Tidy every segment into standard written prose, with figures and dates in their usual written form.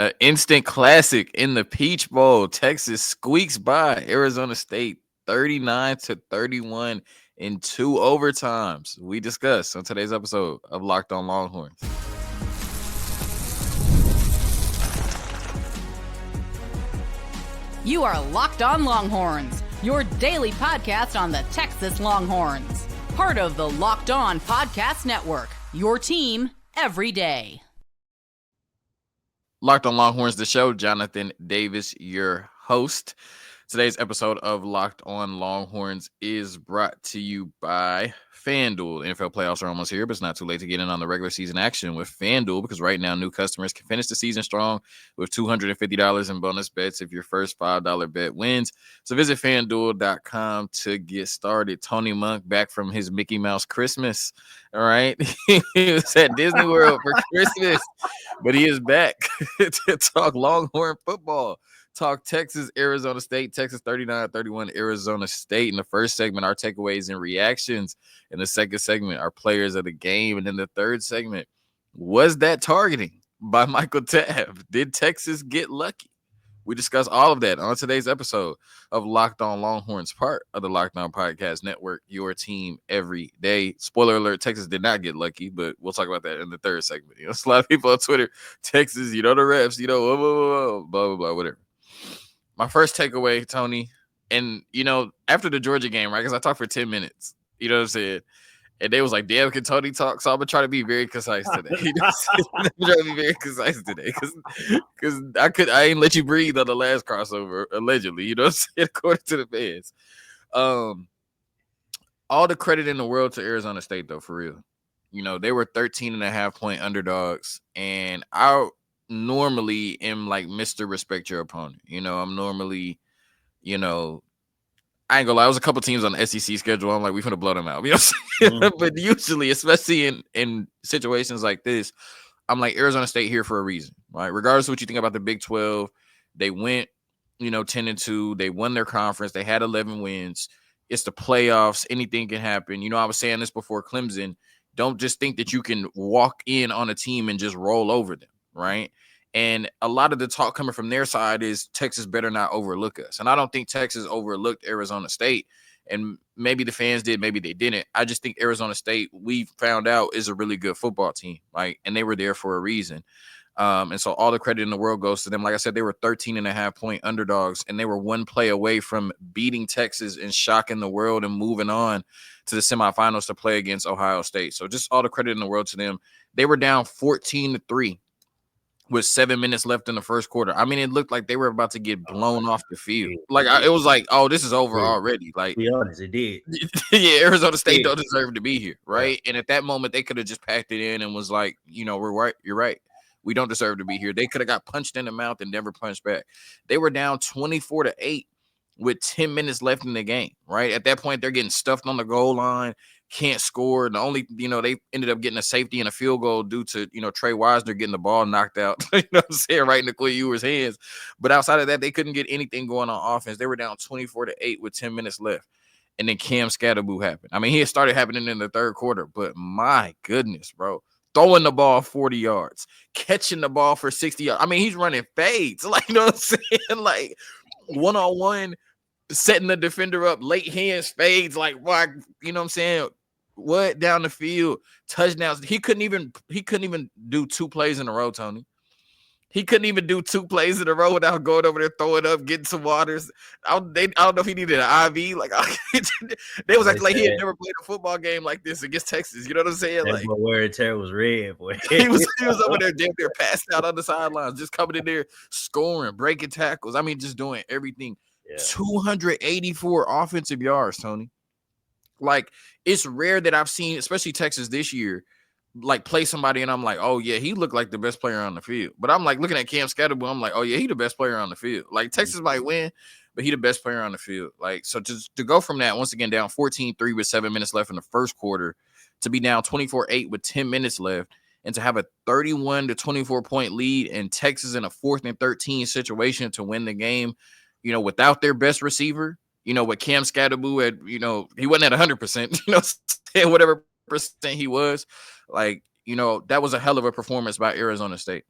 An instant classic in the Peach Bowl. Texas squeaks by Arizona State 39-31 in two overtimes. We discuss on today's episode of Locked On Longhorns. You are Locked On Longhorns, your daily podcast on the Texas Longhorns. Part of the Locked On Podcast Network, your team every day. Locked On Longhorns, the show. Jonathan Davis, your host. Today's episode of Locked On Longhorns is brought to you by FanDuel. NFL playoffs are almost here, but it's not too late to get in on the regular season action with FanDuel because right now new customers can finish the season strong with $250 in bonus bets if your first $5 bet wins. So visit FanDuel.com to get started. Tony Monk back from his Mickey Mouse Christmas. All right. He was at Disney World for Christmas, but he is back to talk Longhorn football. Talk Texas, Arizona State, Texas 39-31, Arizona State. In the first segment, our takeaways and reactions. In the second segment, our players of the game. And in the third segment, was that targeting by Michael Tabb? Did Texas get lucky? We discuss all of that on today's episode of Locked On Longhorns, part of the Locked On Podcast Network, your team every day. Spoiler alert, Texas did not get lucky, but we'll talk about that in the third segment. It's a lot of people on Twitter, Texas, the refs, blah, blah, blah, blah, whatever. My first takeaway, Tony, and, after the Georgia game, right, because I talked for 10 minutes, you know what I'm saying? And they was like, damn, can Tony talk? So I'm going to try to be very concise today. I'm trying to be very concise today because I ain't let you breathe on the last crossover, allegedly, you know what I'm saying, according to the fans. All the credit in the world to Arizona State, though, for real. They were 13.5-point underdogs, and I normally am like Mr. Respect your opponent. I'm normally, I ain't gonna lie, there was a couple teams on the SEC schedule. I'm like, we finna blow them out. But usually, especially in situations like this, I'm like, Arizona State here for a reason, right? Regardless of what you think about the Big 12, they went, 10-2. They won their conference. They had 11 wins. It's the playoffs. Anything can happen. I was saying this before Clemson. Don't just think that you can walk in on a team and just roll over them, right? And a lot of the talk coming from their side is Texas better not overlook us. And I don't think Texas overlooked Arizona State. And maybe the fans did, maybe they didn't. I just think Arizona State, we found out, is a really good football team, right? And they were there for a reason. And so all the credit in the world goes to them. Like I said, they were 13.5-point underdogs, and they were one play away from beating Texas and shocking the world and moving on to the semifinals to play against Ohio State. So just all the credit in the world to them. They were down 14-3. With 7 minutes left in the first quarter. I mean, it looked like they were about to get blown off the field. Like, it was like, oh, this is over already. Like, to be honest, it did. Yeah, Arizona State don't deserve to be here, right? Yeah. And at that moment, they could have just packed it in and was like, we're right. You're right. We don't deserve to be here. They could have got punched in the mouth and never punched back. They were down 24-8 with 10 minutes left in the game, right? At that point, they're getting stuffed on the goal line. Can't score. The only, they ended up getting a safety and a field goal due to, Trey Wisner getting the ball knocked out, what I'm saying, right into Quinn Ewers' hands. But outside of that, they couldn't get anything going on offense. They were down 24-8 with 10 minutes left. And then Skattebo happened. I mean, he had started happening in the third quarter, but my goodness, bro. Throwing the ball 40 yards, catching the ball for 60 yards. I mean, he's running fades. Like, you know what I'm saying? Like, one-on-one, setting the defender up, late hands, fades. Like, why? You know what I'm saying? What down the field, touchdowns. He couldn't even do two plays in a row, Tony. He couldn't even do two plays in a row without going over there, throwing up, getting some waters. I don't know if he needed an IV. Like, they was acting like he had never played a football game like this against Texas. You know what I'm saying? Like, wear and tear was red, boy. he was over there damn near passed out on the sidelines, just coming in there, scoring, breaking tackles. I mean, just doing everything. Yeah. 284 offensive yards, Tony. Like, it's rare that I've seen, especially Texas this year, like, play somebody and I'm like, oh, yeah, he looked like the best player on the field. But I'm like looking at Skattebo, I'm like, oh, yeah, he the best player on the field. Like, Texas might win, but he the best player on the field. Like, so just to go from that, once again, down 14-3 with 7 minutes left in the first quarter, to be down 24-8 with 10 minutes left, and to have a 31-24-point lead and Texas in a 4th and 13 situation to win the game, without their best receiver, with Skattebo at, he wasn't at 100%, whatever percent he was. Like, that was a hell of a performance by Arizona State.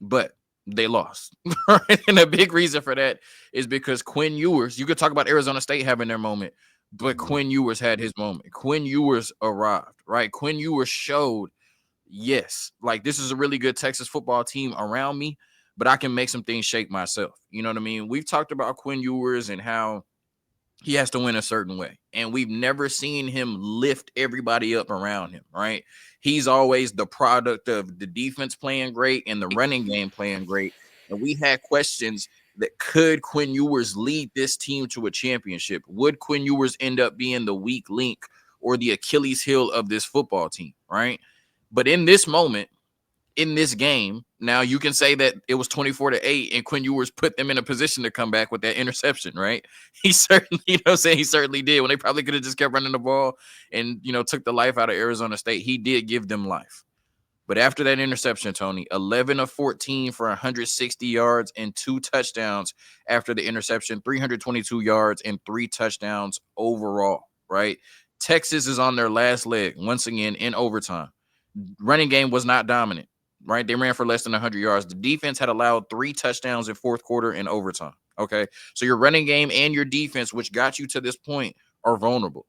But they lost. Right? And a big reason for that is because Quinn Ewers, you could talk about Arizona State having their moment, but Quinn Ewers had his moment. Quinn Ewers arrived, right? Quinn Ewers showed, yes, like this is a really good Texas football team around me, but I can make some things shake myself. You know what I mean? We've talked about Quinn Ewers and how he has to win a certain way. And we've never seen him lift everybody up around him, right? He's always the product of the defense playing great and the running game playing great. And we had questions that could Quinn Ewers lead this team to a championship? Would Quinn Ewers end up being the weak link or the Achilles heel of this football team, right? But in this moment, in this game, now you can say that it was 24-8 and Quinn Ewers put them in a position to come back with that interception, right? He certainly, he certainly did when they probably could have just kept running the ball and, took the life out of Arizona State. He did give them life. But after that interception, Tony, 11 of 14 for 160 yards and 2 touchdowns after the interception, 322 yards and 3 touchdowns overall, right? Texas is on their last leg once again in overtime. Running game was not dominant. Right, they ran for less than 100 yards. The defense had allowed 3 touchdowns in fourth quarter and overtime. Okay, so your running game and your defense, which got you to this point, are vulnerable.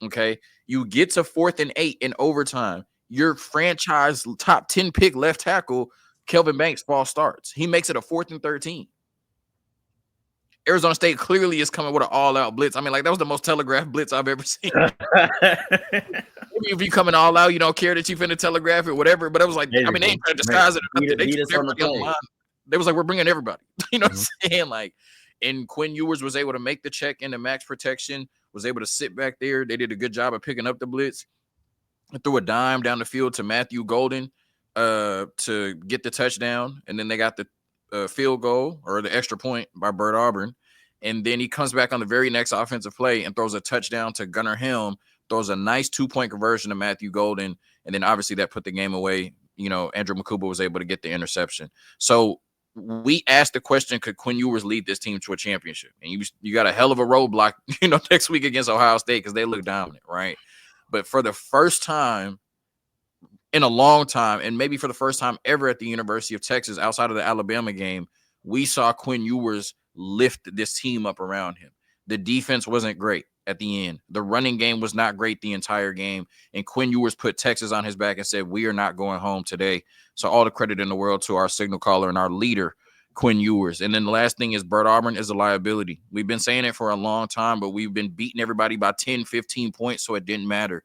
Okay, you get to 4th and 8 in overtime. Your franchise top 10 pick left tackle, Kelvin Banks, false starts. He makes it a 4th and 13. Arizona State clearly is coming with an all-out blitz. I mean, like that was the most telegraphed blitz I've ever seen. Maybe if you coming all out, you don't care that you finna telegraph it, whatever. But it was like, I mean, they ain't trying to disguise it. They was like, we're bringing everybody. You know what I'm saying? Like, and Quinn Ewers was able to make the check into max protection, was able to sit back there. They did a good job of picking up the blitz. Threw a dime down the field to Matthew Golden to get the touchdown. And then they got the field goal or the extra point by Bert Auburn. And then he comes back on the very next offensive play and throws a touchdown to Gunnar Helm, throws a nice 2-point conversion to Matthew Golden. And then obviously that put the game away. Andrew Makuba was able to get the interception. So we asked the question, could Quinn Ewers lead this team to a championship? And you got a hell of a roadblock, next week against Ohio State because they look dominant, right? But for the first time in a long time, and maybe for the first time ever at the University of Texas outside of the Alabama game, we saw Quinn Ewers lift this team up around him. The defense wasn't great at the end. The running game was not great the entire game. And Quinn Ewers put Texas on his back and said, we are not going home today. So all the credit in the world to our signal caller and our leader, Quinn Ewers. And then the last thing is Bert Auburn is a liability. We've been saying it for a long time, but we've been beating everybody by 10, 15 points, so it didn't matter.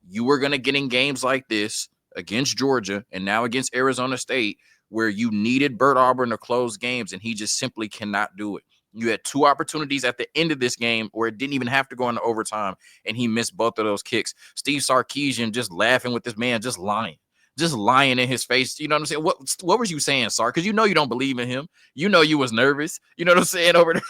You were going to get in games like this against Georgia and now against Arizona State where you needed Bert Auburn to close games, and he just simply cannot do it. You had 2 opportunities at the end of this game where it didn't even have to go into overtime, and he missed both of those kicks. Steve Sarkisian just laughing with this man, just lying in his face. You know what I'm saying? What was you saying, Sark? Because you don't believe in him. You was nervous. You know what I'm saying over there?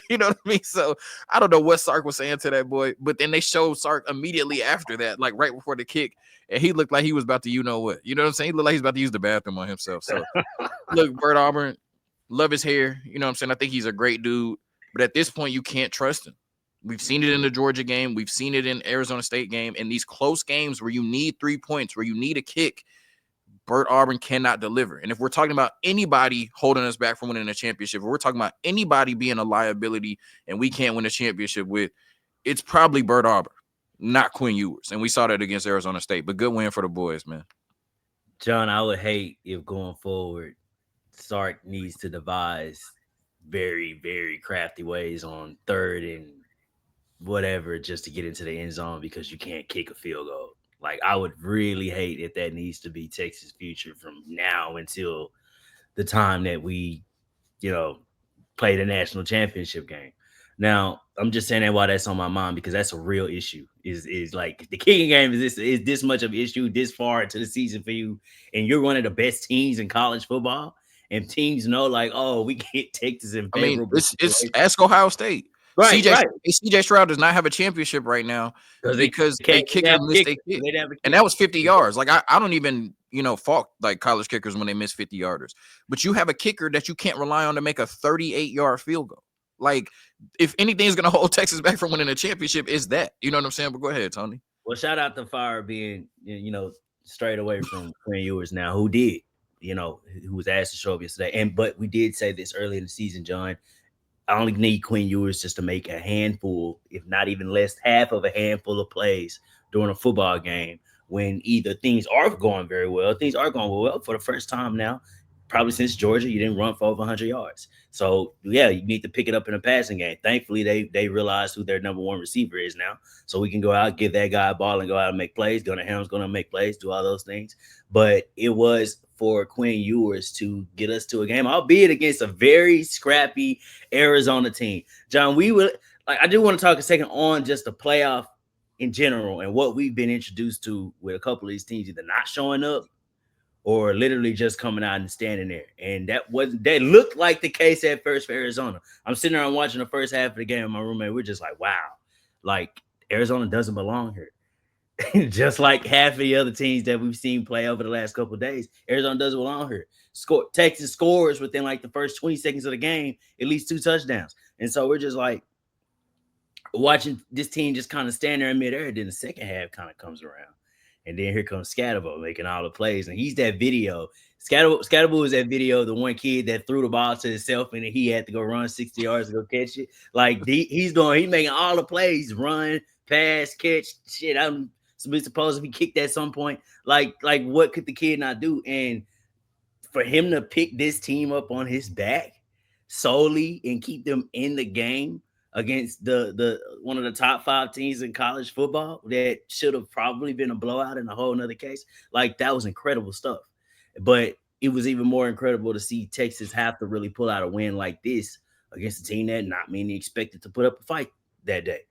You know what I mean? So I don't know what Sark was saying to that boy, but then they showed Sark immediately after that, like right before the kick, and he looked like he was about to, what? You know what I'm saying? He looked like he's about to use the bathroom on himself. So look, Bert Auburn, love his hair. You know what I'm saying? I think he's a great dude, but at this point, you can't trust him. We've seen it in the Georgia game. We've seen it in Arizona State game. In these close games where you need 3 points, where you need a kick, Bert Auburn cannot deliver. And if we're talking about anybody holding us back from winning a championship, if we're talking about anybody being a liability and we can't win a championship with, it's probably Bert Auburn, not Quinn Ewers. And we saw that against Arizona State. But good win for the boys, man. John, I would hate if going forward, Sark needs to devise very, very crafty ways on 3rd and whatever just to get into the end zone because you can't kick a field goal. Like, I would really hate if that needs to be Texas' future from now until the time that we, play the national championship game. Now, I'm just saying that while that's on my mind because that's a real issue. Is like the kicking game is this much of an issue this far into the season for you, and you're one of the best teams in college football, and teams know like, oh, we can't take this in favorable. It's ask Ohio State. Right, CJ Stroud does not have a championship right now because a kicker missed a kick, and that was 50 yards. Like I don't even fault like college kickers when they miss 50-yarders, but you have a kicker that you can't rely on to make a 38-yard field goal. Like if anything's gonna hold Texas back from winning a championship, is that. You know what I'm saying? But go ahead, Tony. Well, shout out to Fire being straight away from Quinn Ewers now, who did. who was asked to show up yesterday. But we did say this early in the season, John. I only need Quinn Ewers just to make a handful, if not even less, half of a handful of plays during a football game when either things are going very well, things are going well for the first time now, probably since Georgia, you didn't run for over 100 yards. So, yeah, you need to pick it up in a passing game. Thankfully, they realize who their number one receiver is now. So we can go out, give that guy a ball and go out and make plays. Gunnar Helm's going to make plays, do all those things. But it was for Quinn Ewers to get us to a game, albeit against a very scrappy Arizona team. John, I do want to talk a second on just the playoff in general and what we've been introduced to with a couple of these teams either not showing up or literally just coming out and standing there. And that looked like the case at first for Arizona. I'm sitting there and watching the first half of the game with my roommate. We're just like, wow, like Arizona doesn't belong here. Just like half of the other teams that we've seen play over the last couple of days, Arizona doesn't belong here. Texas scores within like the first 20 seconds of the game, at least 2 touchdowns. And so we're just like watching this team just kind of stand there in midair. Then the second half kind of comes around. And then here comes Skattebo making all the plays. And he's that video. Skattebo is that video, the one kid that threw the ball to himself and he had to go run 60 yards to go catch it. Like he's making all the plays, run, pass, catch. Shit, I'm supposed to be kicked at some point. Like what could the kid not do? And for him to pick this team up on his back solely and keep them in the game against the one of the top 5 teams in college football that should have probably been a blowout in a whole nother case. Like that was incredible stuff. But it was even more incredible to see Texas have to really pull out a win like this against a team that not many expected to put up a fight that day.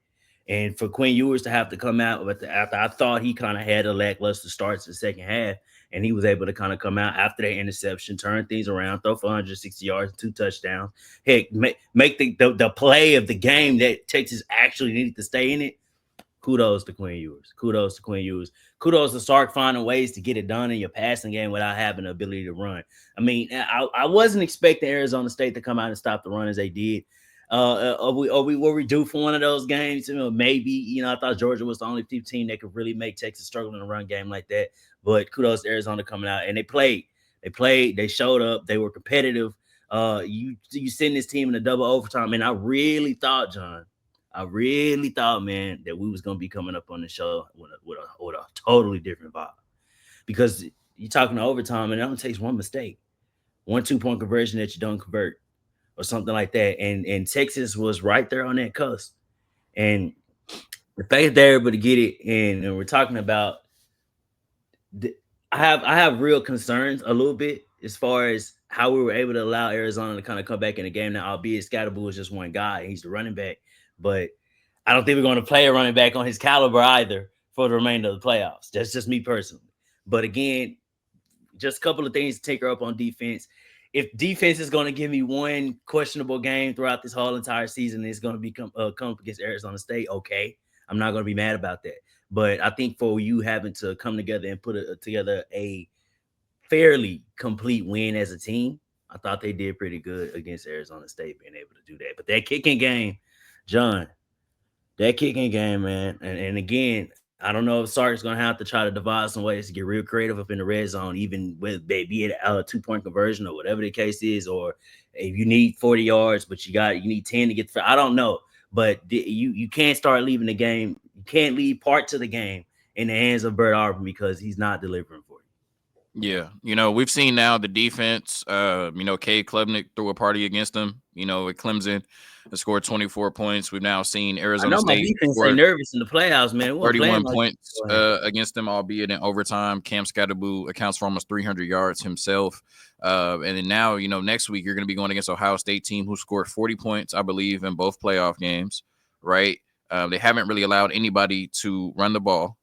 And for Quinn Ewers to have to come out after I thought he kind of had a lackluster start to the second half, and he was able to kind of come out after that interception, turn things around, throw for 160 yards, 2 touchdowns. Heck, make the play of the game that Texas actually needed to stay in it. Kudos to Quinn Ewers. Kudos to Quinn Ewers. Kudos to Sark finding ways to get it done in your passing game without having the ability to run. I mean, I wasn't expecting Arizona State to come out and stop the run as they did. Were we due for one of those games? Maybe. I thought Georgia was the only team that could really make Texas struggle in a run game like that. But kudos to Arizona coming out, and they played. They showed up. They were competitive. You send this team in a double overtime, and I really thought, John, man, that we was gonna be coming up on the show with a totally different vibe, because you're talking to overtime, and it only takes one mistake, 1 2-point conversion that you don't convert, or something like that. And Texas was right there on that cusp. And the fact that they're able to get it, and we're talking about, I have real concerns a little bit as far as how we were able to allow Arizona to kind of come back in the game. Now, albeit Skattebo was just one guy, he's the running back, but I don't think we're going to play a running back on his caliber either for the remainder of the playoffs. That's just me personally. But again, just a couple of things to take her up on defense. If defense is going to give me one questionable game throughout this whole entire season, it's going to be come up against Arizona State. Okay, I'm not going to be mad about that. But I think for you having to come together and put together a fairly complete win as a team, I thought they did pretty good against Arizona State, being able to do that. But that kicking game, John, man. And again, I don't know if Sark's going to have to try to devise some ways to get real creative up in the red zone, even with be it a 2-point conversion or whatever the case is, or if you need 40 yards, but you need 10 to get I don't know. But you can't start leaving the game. You can't leave part to the game in the hands of Bert Auburn because he's not delivering for you. Yeah. We've seen now the defense, Cade Klubnik threw a party against them, at Clemson. They scored 24 points. We've now seen Arizona State. My defense ain't nervous in the playoffs, man. 31 points against them, albeit in overtime. Cam Skattebo accounts for almost 300 yards himself. And then now, next week you're going to be going against Ohio State team who scored 40 points, I believe, in both playoff games, right? They haven't really allowed anybody to run the ball,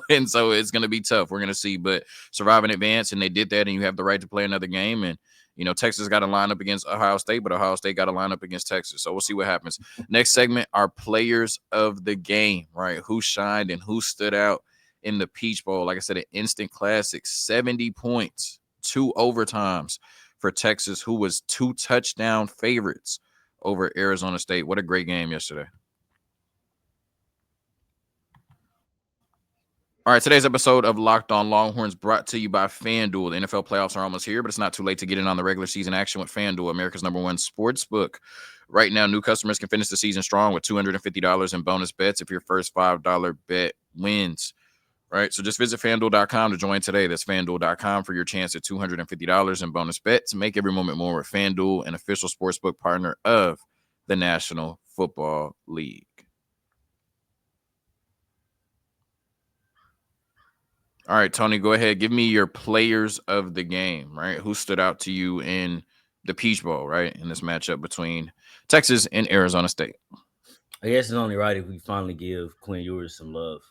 and so it's going to be tough. We're going to see, but survive in advance, and they did that, and you have the right to play another game. And Texas got to line up against Ohio State, but Ohio State got to line up against Texas. So we'll see what happens. Next segment, our players of the game, right? Who shined and who stood out in the Peach Bowl. Like I said, an instant classic, 70 points, 2 overtimes for Texas, who was 2 touchdown favorites over Arizona State. What a great game yesterday. All right, today's episode of Locked On Longhorns brought to you by FanDuel. The NFL playoffs are almost here, but it's not too late to get in on the regular season action with FanDuel, America's #1 sports book. Right now, new customers can finish the season strong with $250 in bonus bets if your first $5 bet wins. Right, so just visit FanDuel.com to join today. That's FanDuel.com for your chance at $250 in bonus bets. Make every moment more with FanDuel, an official sportsbook partner of the National Football League. All right, Tony, go ahead. Give me your players of the game, right? Who stood out to you in the Peach Bowl, right? In this matchup between Texas and Arizona State. I guess it's only right if we finally give Quinn Ewers some love,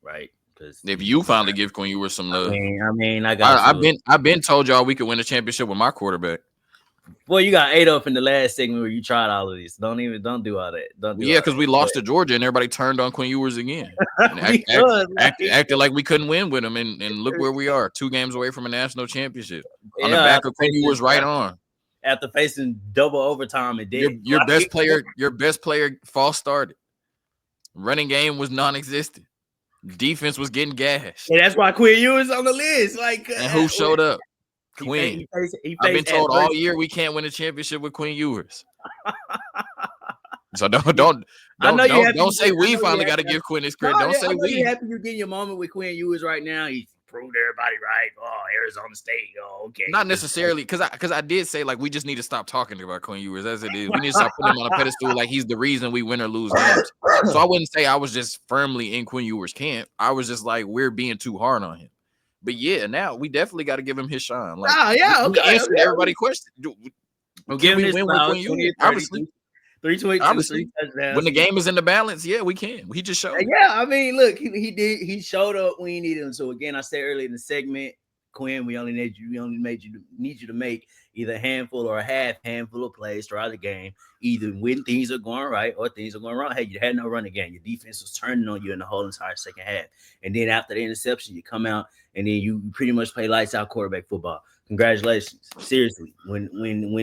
right? Because If you finally give Quinn Ewers some love, I got. I've been told y'all we could win a championship with my quarterback. Well, you got 8 up in the last segment where you tried all of this. Don't do all that. Yeah, because we lost to Georgia and everybody turned on Quinn Ewers again. Acted like we couldn't win with him, and look where we are, 2 games away from a national championship on the back of Quinn Ewers' right arm. After facing double overtime and your best player false started. Running game was non-existent. Defense was getting gashed. And that's why Quinn Ewers on the list. And who showed up? Quinn. I've been told all year we can't win a championship with Quinn Ewers. So don't say we finally got to give Quinn his credit. Don't say we. Happy you're getting your moment with Quinn Ewers right now. He's proved everybody right. Oh, Arizona State. Oh, okay. Not necessarily, because I did say we just need to stop talking about Quinn Ewers as it is. We need to stop putting him on a pedestal like he's the reason we win or lose games. So I wouldn't say I was just firmly in Quinn Ewers' camp. I was just we're being too hard on him. But yeah, now we definitely got to give him his shine. We answered everybody's question. We'll give him his shine. Obviously. 320. When the game is in the balance, yeah, we can. He just showed. Yeah, I mean, look, he showed up when he needed him. So again, I said earlier in the segment, Quinn, we only need you to make either a handful or a handful of plays throughout the game, either when things are going right or things are going wrong. Hey, you had no running game. Your defense was turning on you in the whole entire second half. And then after the interception, you come out and then you pretty much play lights out quarterback football. Congratulations. Seriously, when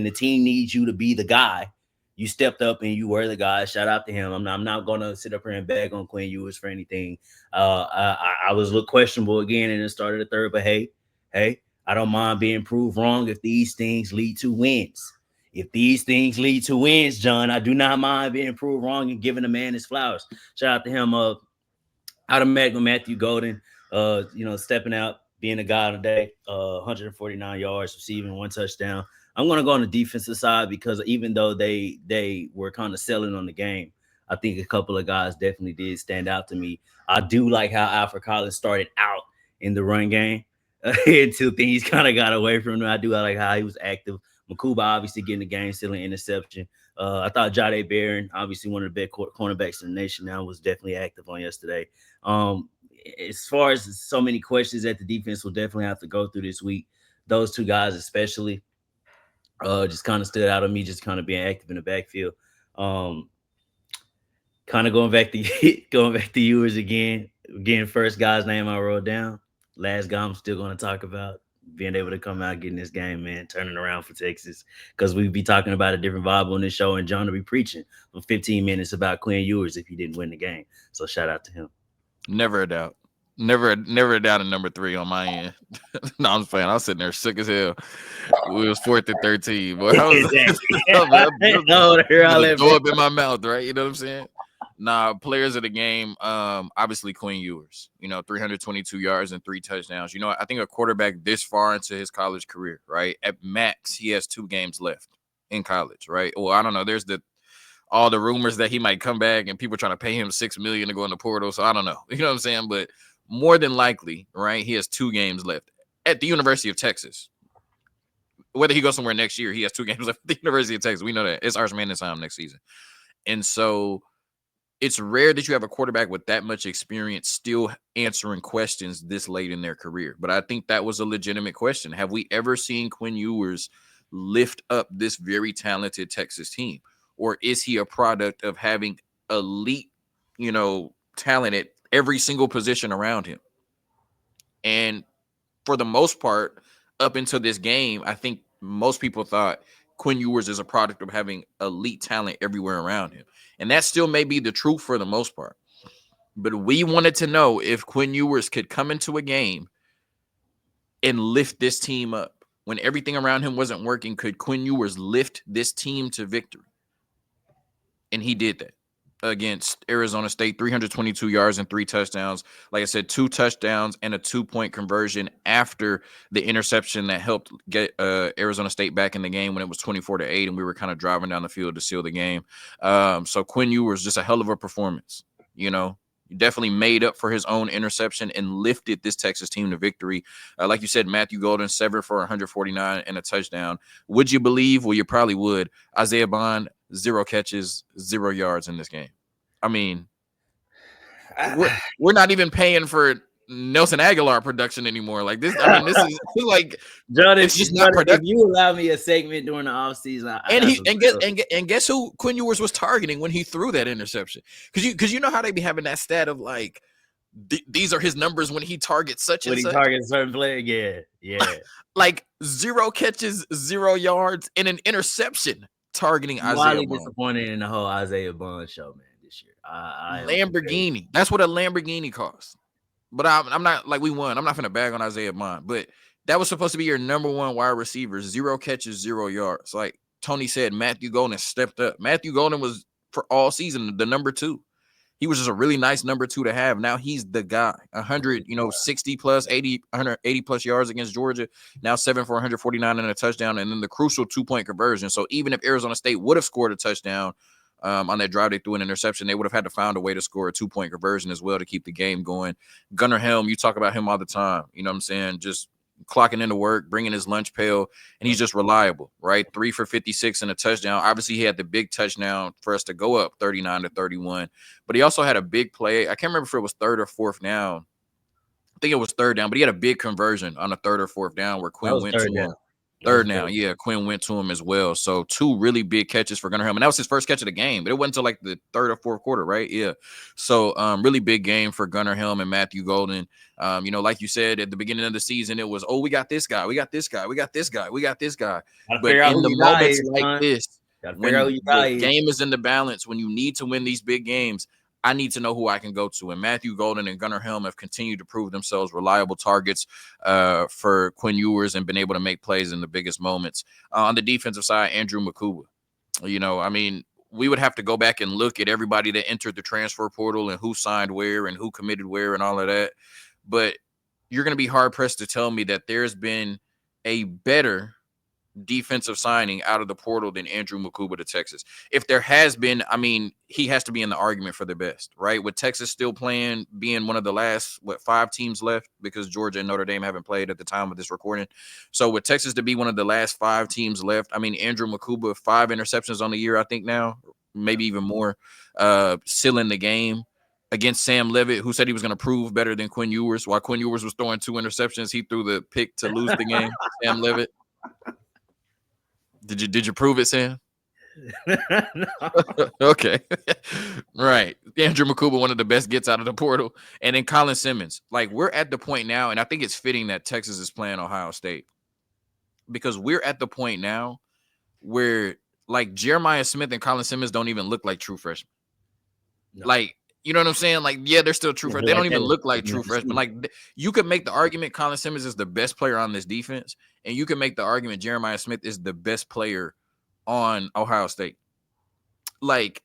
the team needs you to be the guy, you stepped up and you were the guy. Shout out to him. I'm not going to sit up here and beg on Quinn Ewers for anything. I was a little questionable again in the start of the third, but hey, I don't mind being proved wrong if these things lead to wins. If these things lead to wins, John, I do not mind being proved wrong and giving the man his flowers. Shout out to him. Automatic Matthew Golden, stepping out, being a guy today, 149 yards, receiving 1 touchdown. I'm going to go on the defensive side because even though they were kind of selling on the game, I think a couple of guys definitely did stand out to me. I do like how Alfred Collins started out in the run game until things kind of got away from him. I do like how he was active. Makuba obviously getting the game, stealing interception. I thought Jahdae Barron, obviously one of the best cornerbacks in the nation now, was definitely active on yesterday. As far as so many questions that the defense will definitely have to go through this week, those 2 guys especially just kind of stood out on me, just kind of being active in the backfield. Kind of going back to Ewers again. Again, first guy's name I wrote down. Last guy I'm still going to talk about. Being able to come out, getting this game, man, turning around for Texas. Because we'd be talking about a different vibe on this show, and John will be preaching for 15 minutes about Quinn Ewers if he didn't win the game. So shout out to him. Never a doubt. Never a doubt in number 3 on my end. No, I'm just playing. I was sitting there shook as hell. We was 4th and 13. Boy, I was throw up in my mouth, right? You know what I'm saying? Nah, players of the game, obviously Quinn Ewers, 322 yards and 3 touchdowns. I think a quarterback this far into his college career, right? At max, he has 2 games left in college, right? Well, I don't know. There's all the rumors that he might come back and people trying to pay him $6 million to go in the portal. So I don't know. You know what I'm saying? But more than likely, right, he has 2 games left at the University of Texas. Whether he goes somewhere next year, he has 2 games left at the University of Texas. We know that. It's Arch Manning time next season. And so it's rare that you have a quarterback with that much experience still answering questions this late in their career. But I think that was a legitimate question. Have we ever seen Quinn Ewers lift up this very talented Texas team? Or is he a product of having elite, talent at every single position around him? And for the most part, up until this game, I think most people thought Quinn Ewers is a product of having elite talent everywhere around him. And that still may be the truth for the most part. But we wanted to know if Quinn Ewers could come into a game and lift this team up. When everything around him wasn't working, could Quinn Ewers lift this team to victory? And he did that against Arizona State, 322 yards and 3 touchdowns. Like I said, 2 touchdowns and a 2-point conversion after the interception that helped get Arizona State back in the game when it was 24-8, and we were kind of driving down the field to seal the game. So Quinn Ewers, just a hell of a performance. You know, he definitely made up for his own interception and lifted this Texas team to victory. Like you said, Matthew Golden, 7 for 149 and a touchdown. Would you believe? Well, you probably would. Isaiah Bond, 0 catches, 0 yards in this game. I mean, we're not even paying for Nelson Aguilar production anymore. Like this, I mean, this is like John, it's just not if you allow me a segment during the offseason, and guess who Quinn Ewers was targeting when he threw that interception? Because you know how they be having that stat of like these are his numbers when he targets such and such. When he targets certain player, yeah. Like 0 catches, 0 yards, and an interception targeting I'm Isaiah wildly Bond. disappointed in the whole Isaiah Bond show, man, this year. Lamborghini. That's what a Lamborghini costs. But I'm not like we won. I'm not going to bag on Isaiah Bond. But that was supposed to be your number 1 wide receiver. 0 catches, 0 yards. Like Tony said, Matthew Golden stepped up. Matthew Golden was for all season the number 2. He was just a really nice number 2 to have. Now he's the guy. 60 plus, 180 plus yards against Georgia. Now 7 for 149 and a touchdown, and then the crucial 2-point conversion. So even if Arizona State would have scored a touchdown on that drive, they threw an interception, they would have had to find a way to score a 2-point conversion as well to keep the game going. Gunnar Helm, you talk about him all the time. You know what I'm saying? Just clocking into work, bringing his lunch pail, and he's just reliable, right? 3 for 56 and a touchdown. Obviously, he had the big touchdown for us to go up 39-31, but he also had a big play. I can't remember if it was 3rd or 4th down. I think it was 3rd down, but he had a big conversion on the 3rd or 4th down where Quinn went to him. Third down, yeah. Quinn went to him as well. So 2 really big catches for Gunnar Helm. And that was his first catch of the game, but it wasn't until like the 3rd or 4th quarter, right? Yeah. So really big game for Gunnar Helm and Matthew Golden. Like you said, at the beginning of the season, it was, oh, we got this guy, we got this guy, we got this guy, we got this guy. But in the moments like this, when the game is in the balance, when you need to win these big games, I need to know who I can go to. And Matthew Golden and Gunnar Helm have continued to prove themselves reliable targets for Quinn Ewers and been able to make plays in the biggest moments. On the defensive side, Andrew Makuba. We would have to go back and look at everybody that entered the transfer portal and who signed where and who committed where and all of that. But you're going to be hard-pressed to tell me that there's been a better defensive signing out of the portal than Andrew Makuba to Texas. If there has been, he has to be in the argument for the best, right? With Texas still playing, being one of the last, 5 teams left, because Georgia and Notre Dame haven't played at the time of this recording. So with Texas to be one of the last 5 teams left, Andrew Makuba, 5 interceptions on the year, I think now, maybe even more, sealing the game against Sam Levitt, who said he was going to prove better than Quinn Ewers. While Quinn Ewers was throwing 2 interceptions, he threw the pick to lose the game. Sam Levitt. Did you prove it, Sam? No. Okay. Right. Andrew Makuba, one of the best gets out of the portal. And then Colin Simmons. Like, we're at the point now, and I think it's fitting that Texas is playing Ohio State, because we're at the point now where, like, Jeremiah Smith and Colin Simmons don't even look like true freshmen. No. Like, you know what I'm saying? Like, yeah, they're still true freshmen. They don't even look like true freshmen. Like, you could make the argument Colin Simmons is the best player on this defense, and you can make the argument Jeremiah Smith is the best player on Ohio State. Like,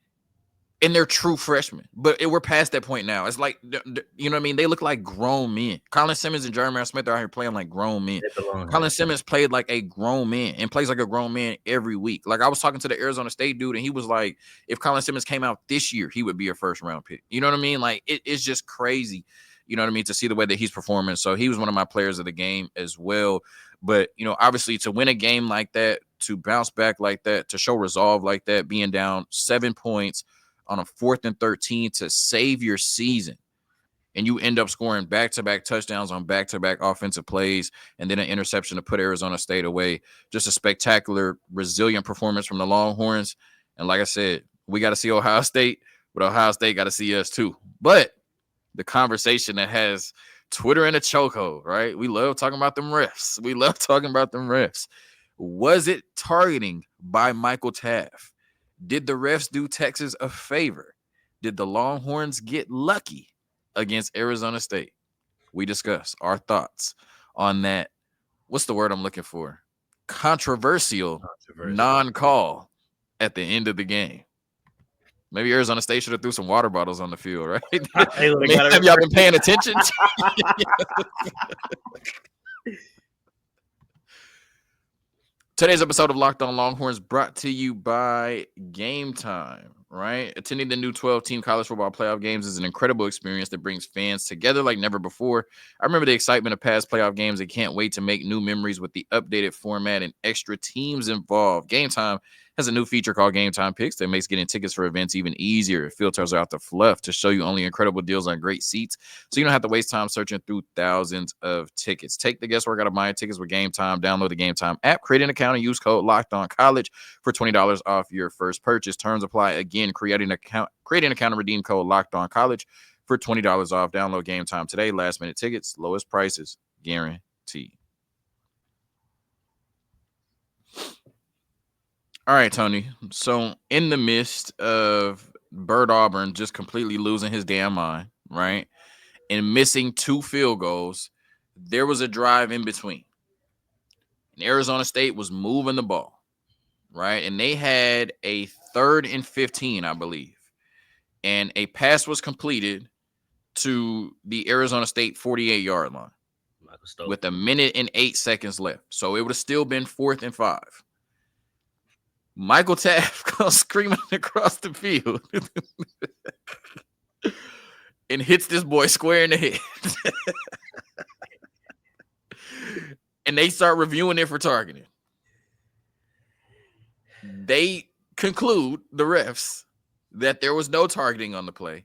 and they're true freshmen. But we're past that point now. It's like, you know what I mean? They look like grown men. Colin Simmons and Jeremiah Smith are out here playing like grown men. Colin Simmons played like a grown man and plays like a grown man every week. Like, I was talking to the Arizona State dude, and he was like, if Colin Simmons came out this year, he would be a first-round pick. You know what I mean? Like, it's just crazy, you know what I mean, to see the way that he's performing. So he was one of my players of the game as well. But, obviously to win a game like that, to bounce back like that, to show resolve like that, being down 7 points on a 4th and 13 to save your season, and you end up scoring back-to-back touchdowns on back-to-back offensive plays, and then an interception to put Arizona State away. Just a spectacular, resilient performance from the Longhorns. And like I said, we got to see Ohio State, but Ohio State got to see us too. But the conversation that has Twitter in a chokehold, right? We love talking about them refs. Was it targeting by Michael Taft? Did the refs do Texas a favor? Did the Longhorns get lucky? against Arizona State. We discuss our thoughts on that. What's the word I'm looking for? Controversial non-call at the end of the game. Maybe Arizona State should have threw some water bottles on the field, right? Have y'all been paying attention? Today's episode of Locked On Longhorns brought to you by Gametime, right? Attending the new 12-team college football playoff games is an incredible experience that brings fans together like never before. I remember the excitement of past playoff games and can't wait to make new memories with the updated format and extra teams involved. Gametime has a new feature called Gametime Picks that makes getting tickets for events even easier. It filters out the fluff to show you only incredible deals on great seats, so you don't have to waste time searching through thousands of tickets. Take the guesswork out of buying tickets with Gametime. Download the Gametime app, create an account, and use code LOCKEDONCollege for $20 off your first purchase. Terms apply. Again, create an account and redeem code LOCKEDONCollege for $20 off. Download Gametime today. Last minute tickets, lowest prices guaranteed. All right, Tony. So in the midst of Bert Auburn just completely losing his damn mind, right, and missing 2 field goals, there was a drive in between. And Arizona State was moving the ball, right? And they had a 3rd and 15, I believe. And a pass was completed to the Arizona State 48-yard line with 1 minute and 8 seconds left. So it would have still been 4th and 5. Michael Taft goes screaming across the field and hits this boy square in the head. And they start reviewing it for targeting. They conclude, the refs, that there was no targeting on the play.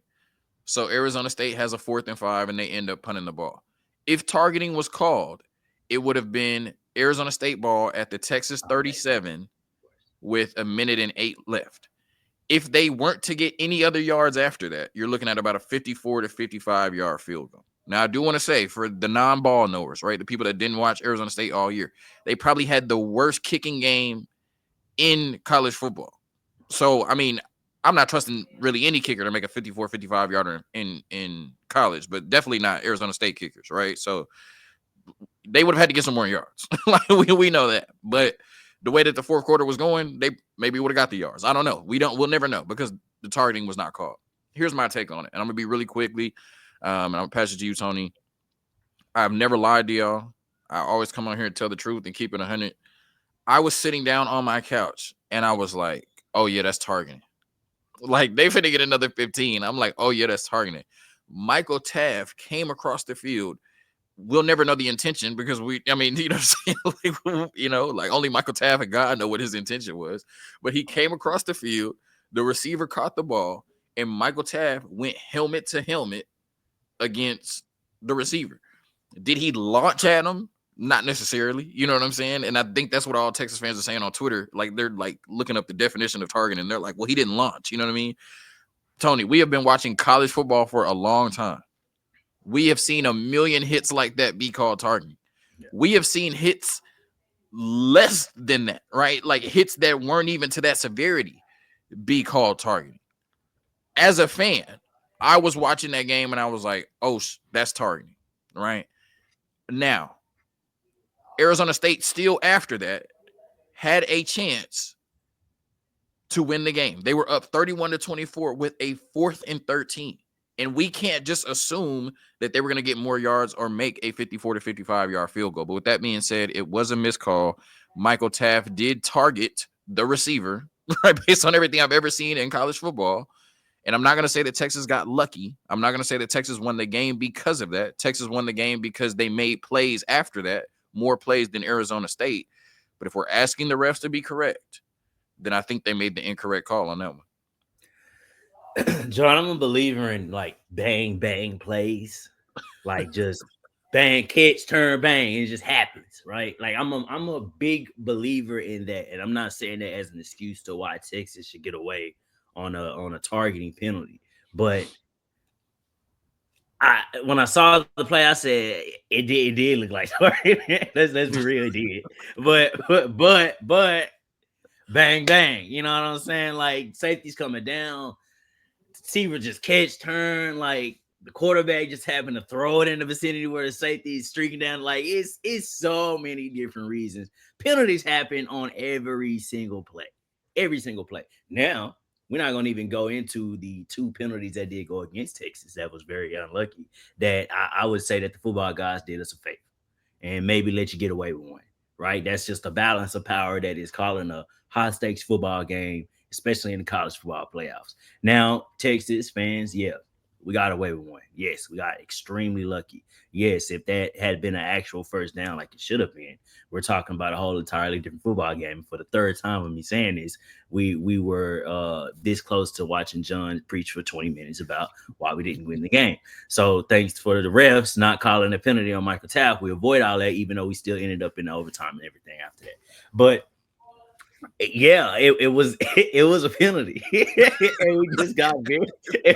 So Arizona State has a 4th and 5, and they end up punting the ball. If targeting was called, it would have been Arizona State ball at the Texas 37 with 1 minute and 8 left. If they weren't to get any other yards after that, you're looking at about a 54 to 55-yard field goal. Now, I do want to say, for the non-ball knowers, right, the people that didn't watch Arizona State all year, they probably had the worst kicking game in college football. So, I mean, I'm not trusting really any kicker to make a 54, 55-yarder in college, but definitely not Arizona State kickers, right? So they would have had to get some more yards. Like we know that. But the way that the fourth quarter was going, they maybe would have got the yards. I don't know. We'll never know because the targeting was not called. Here's my take on it. And I'm going to be really quickly, and I'm going to pass it to you, Tony. I've never lied to y'all. I always come on here and tell the truth and keep it 100. I was sitting down on my couch, and I was like, oh, yeah, that's targeting. Like, they finna get another 15. I'm like, oh, yeah, that's targeting. Michael Taft came across the field. We'll never know the intention because you know what I'm saying? Like only Michael Taft and God know what his intention was. But he came across the field, the receiver caught the ball, and Michael Taft went helmet to helmet against the receiver. Did he launch at him? Not necessarily. You know what I'm saying? And I think that's what all Texas fans are saying on Twitter. Like, they're like looking up the definition of targeting, and they're like, well, he didn't launch. You know what I mean? Tony, we have been watching college football for a long time. We have seen a million hits like that be called targeting. Yeah. We have seen hits less than that, right? Like hits that weren't even to that severity be called targeting. As a fan, I was watching that game and I was like, oh, that's targeting, right? Now, Arizona State still after that had a chance to win the game. They were up 31-24 with a 4th and 13. And we can't just assume that they were going to get more yards or make a 54 to 55-yard field goal. But with that being said, it was a missed call. Michael Taft did target the receiver, right, based on everything I've ever seen in college football. And I'm not going to say that Texas got lucky. I'm not going to say that Texas won the game because of that. Texas won the game because they made plays after that, more plays than Arizona State. But if we're asking the refs to be correct, then I think they made the incorrect call on that one. John, I'm a believer in like bang, bang plays, like just bang, catch, turn, bang. It just happens, right? Like I'm a big believer in that. And I'm not saying that as an excuse to why Texas should get away on a targeting penalty. But when I saw the play, I said it did look like targeting. let's be real, it did. But bang, bang. You know what I'm saying? Like safety's coming down. Receiver just catch, turn, like the quarterback just happened to throw it in the vicinity where the safety is streaking down. Like it's so many different reasons. Penalties happen on every single play. Every single play. Now, we're not going to even go into the 2 penalties that did go against Texas. That was very unlucky. That I would say that the football guys did us a favor and maybe let you get away with one, right? That's just a balance of power that is calling a high stakes football game, especially in the college football playoffs. Now, Texas fans, yeah, we got away with one. Yes, we got extremely lucky. Yes, if that had been an actual first down like it should have been, we're talking about a whole entirely different football game. For the third time of me saying this, we were this close to watching John preach for 20 minutes about why we didn't win the game. So thanks for the refs not calling a penalty on Michael Tapp. We avoid all that, even though we still ended up in the overtime and everything after that. But yeah, it was a penalty, and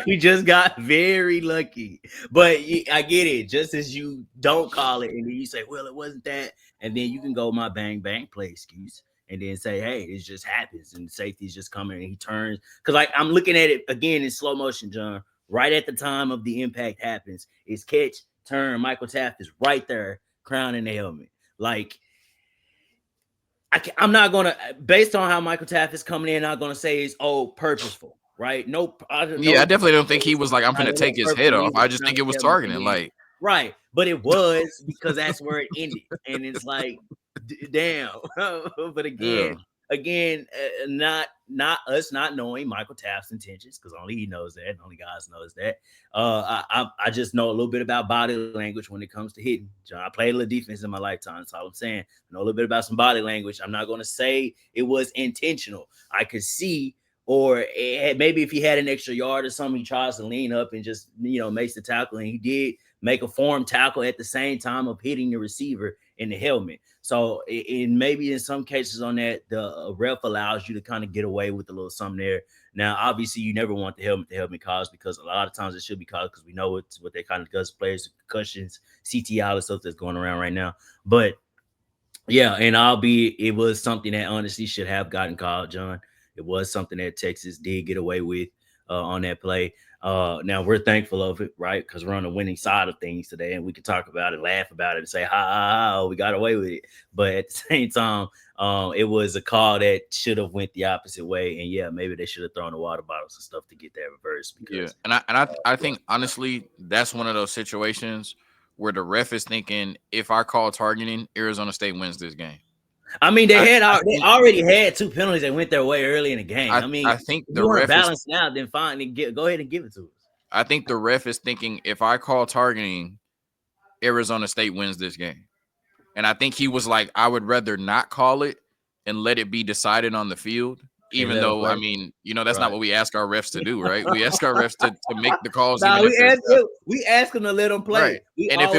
we just got very lucky. But I get it. Just as you don't call it, and then you say, "Well, it wasn't that," and then you can go my bang play excuse, and then say, "Hey, it just happens," and safety's just coming, and he turns because like I'm looking at it again in slow motion, John. Right at the time of the impact happens, it's catch, turn. Michael Taft is right there, crowning the helmet, like. I'm not going to, based on how Michael Taft is coming in, not going to say it's purposeful, right? Nope. I definitely don't think he was like, I'm going to take his head off. I just think it was targeting, like. Right. But it was because that's where it ended. And it's like, damn. But again, not us not knowing Michael Taft's intentions, because only he knows that, and only God knows that. I just know a little bit about body language when it comes to hitting. John, I played a little defense in my lifetime. That's all I'm saying. I know a little bit about some body language. I'm not going to say it was intentional. I could see, or maybe if he had an extra yard or something, he tries to lean up and just makes the tackle, and he did make a form tackle at the same time of hitting the receiver in the helmet. So maybe in some cases on that, the ref allows you to kind of get away with a little something there. Now, obviously, you never want the helmet caused, because a lot of times it should be caused, because we know what they kind of does players, concussions, CTI, all the stuff that's going around right now. But yeah, and it was something that honestly should have gotten called, John. It was something that Texas did get away with on that play. Now we're thankful of it, right? Because we're on the winning side of things today, and we can talk about it, laugh about it, and say, ha, we got away with it. But at the same time, it was a call that should have went the opposite way. And yeah, maybe they should have thrown the water bottles and stuff to get that reversed. Because, I think honestly, that's one of those situations where the ref is thinking, if I call targeting, Arizona State wins this game. I mean, they already had 2 penalties that went their way early in the game. I think the ref balance now, then fine, and go ahead and give it to us. I think the ref is thinking, if I call targeting, Arizona State wins this game. And I think he was like, I would rather not call it and let it be decided on the field. Even though, I mean, that's not what we ask our refs to do, right? We ask our refs to make the calls. We ask them to let them play. Right. And if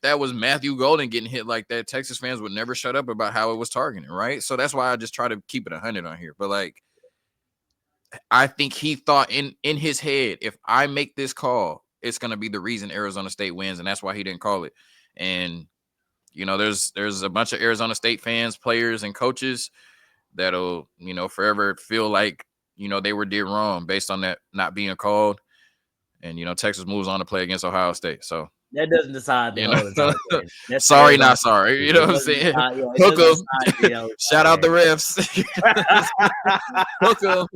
that was Matthew Golden getting hit like that, Texas fans would never shut up about how it was targeting, right? So that's why I just try to keep it 100 on here. But like, I think he thought in his head, if I make this call, it's going to be the reason Arizona State wins, and that's why he didn't call it. And there's a bunch of Arizona State fans, players, and coaches that'll forever feel like they were did wrong based on that not being called. And Texas moves on to play against Ohio State, so that doesn't decide the sorry, not sorry. You know what I'm saying? Hook 'em. Shout out the refs. Hook 'em.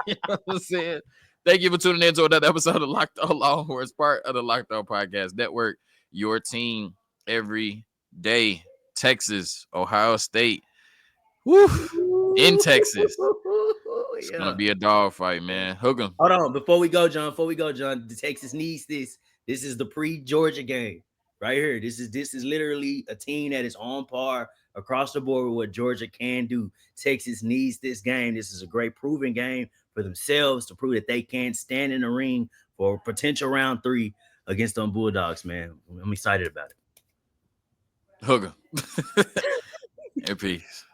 You know what I'm saying? Thank you for tuning in to another episode of Locked On Longhorns, part of the Locked On Podcast Network. Your team every day. Texas, Ohio State. Woo! In Texas. It's gonna be a dogfight, man. Hook 'em. Hold on, before we go, John. The Texas needs this. This is the pre-Georgia game right here. This is literally a team that is on par across the board with what Georgia can do. Texas needs this game. This is a great proven game for themselves to prove that they can stand in the ring for potential round 3 against them Bulldogs, man. I'm excited about it. Hook 'em. And peace.